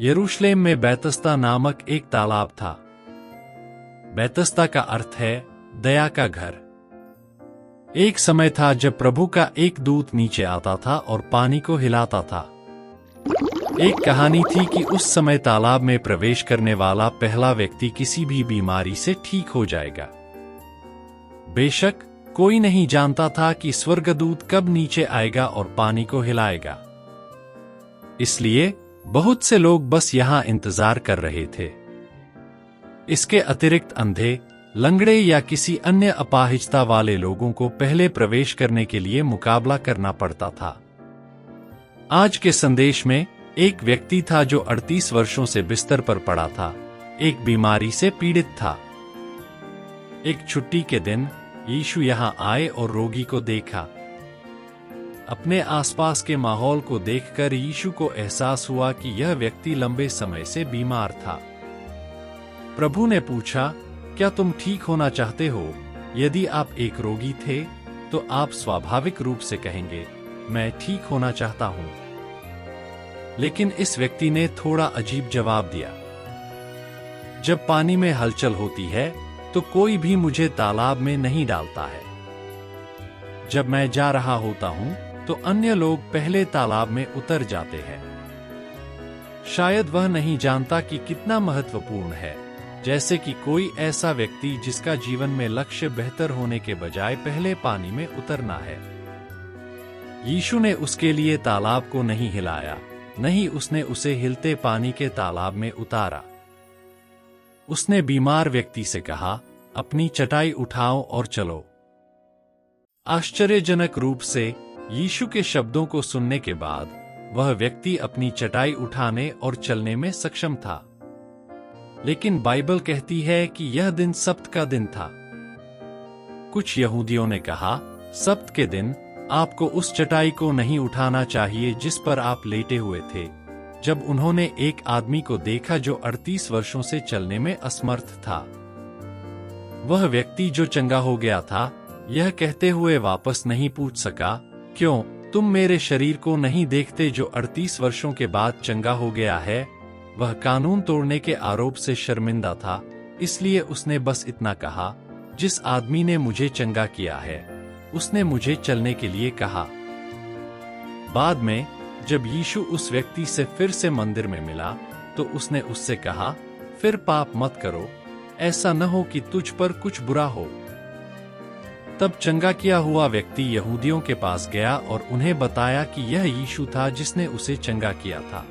यरूशलेम में बैतस्दा नामक एक तालाब था। बैतस्दा का अर्थ है दया का घर। एक समय था जब प्रभु का एक दूत नीचे आता था और पानी को हिलाता था। एक कहानी थी कि उस समय तालाब में प्रवेश करने वाला पहला व्यक्ति किसी भी बीमारी से ठीक हो जाएगा। बेशक कोई नहीं जानता था कि स्वर्गदूत कब नीचे आएगा और पानी को हिलाएगा। इसलिए बहुत से लोग बस यहां इंतजार कर रहे थे। इसके अतिरिक्त अंधे, लंगड़े या किसी अन्य अपाहिजता वाले लोगों को पहले प्रवेश करने के लिए मुकाबला करना पड़ता था। आज के संदेश में एक व्यक्ति था जो 38 वर्षों से बिस्तर पर पड़ा था, एक बीमारी से पीड़ित था। एक छुट्टी के दिन यीशु यहां आए और रोगी को देखा। अपने आसपास के माहौल को देखकर यीशु को एहसास हुआ कि यह व्यक्ति लंबे समय से बीमार था। प्रभु ने पूछा, क्या तुम ठीक होना चाहते हो? यदि आप एक रोगी थे तो आप स्वाभाविक रूप से कहेंगे, मैं ठीक होना चाहता हूं। लेकिन इस व्यक्ति ने थोड़ा अजीब जवाब दिया। जब पानी में हलचल होती है तो कोई भी मुझे तालाब में नहीं डालता है। जब मैं जा रहा होता हूं तो अन्य लोग पहले तालाब में उतर जाते हैं। शायद वह नहीं जानता कि कितना महत्वपूर्ण है, जैसे कि कोई ऐसा व्यक्ति जिसका जीवन में लक्ष्य बेहतर होने के बजाय पहले पानी में उतरना है। यीशु ने उसके लिए तालाब को नहीं हिलाया, नहीं उसने उसे हिलते पानी के तालाब में उतारा। उसने बीमार व्यक्ति से कहा, अपनी चटाई उठाओ और चलो। आश्चर्यजनक रूप से यीशु के शब्दों को सुनने के बाद वह व्यक्ति अपनी चटाई उठाने और चलने में सक्षम था। लेकिन बाइबल कहती है कि यह दिन सब्त का दिन था। कुछ यहूदियों ने कहा, सब्त के दिन आपको उस चटाई को नहीं उठाना चाहिए जिस पर आप लेटे हुए थे। जब उन्होंने एक आदमी को देखा जो 38 वर्षों से चलने में असमर्थ था। वह व्यक्ति जो चंगा हो गया था, यह कहते हुए वापस नहीं पूछ सका, क्यों तुम मेरे शरीर को नहीं देखते जो 38 वर्षों के बाद चंगा हो गया है? वह कानून तोड़ने के आरोप से शर्मिंदा था, इसलिए उसने बस इतना कहा, जिस आदमी ने मुझे चंगा किया है उसने मुझे चलने के लिए कहा। बाद में जब यीशु उस व्यक्ति से फिर से मंदिर में मिला तो उसने उससे कहा, फिर पाप मत करो, ऐसा न हो कि तुझ पर कुछ बुरा हो। तब चंगा किया हुआ व्यक्ति यहूदियों के पास गया और उन्हें बताया कि यह यीशु था जिसने उसे चंगा किया था।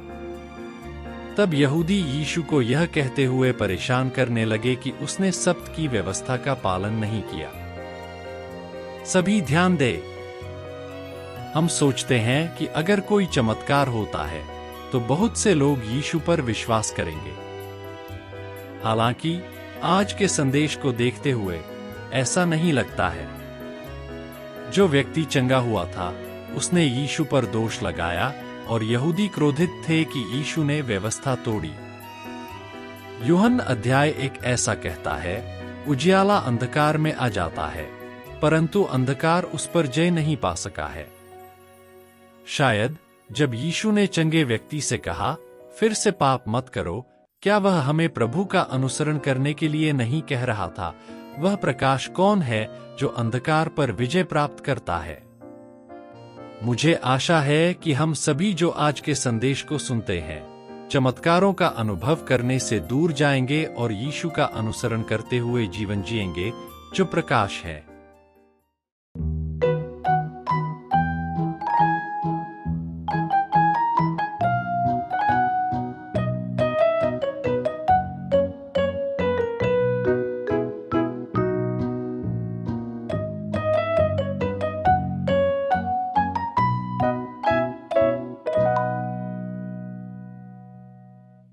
तब यहूदी यीशु को यह कहते हुए परेशान करने लगे कि उसने सब्त की व्यवस्था का पालन नहीं किया। सभी ध्यान दे। हम सोचते हैं कि अगर कोई चमत्कार होता है तो बहुत से लोग यीशु पर विश्वास करेंगे। हालांकि आज के संदेश को देखते हुए ऐसा नहीं लगता है। जो व्यक्ति चंगा हुआ था उसने यीशु पर दोष लगाया और यहूदी क्रोधित थे कि यीशु ने व्यवस्था तोड़ी। यूहन्ना अध्याय 1 ऐसा कहता है, उजियाला अंधकार में आ जाता है परंतु अंधकार उस पर जय नहीं पा सका है। शायद जब यीशु ने चंगे व्यक्ति से कहा, फिर से पाप मत करो, क्या वह हमें प्रभु का अनुसरण करने के लिए नहीं कह रहा था? वह प्रकाश कौन है जो अंधकार पर विजय प्राप्त करता है? मुझे आशा है कि हम सभी जो आज के संदेश को सुनते हैं, चमत्कारों का अनुभव करने से दूर जाएंगे और यीशु का अनुसरण करते हुए जीवन जिएंगे जो प्रकाश है।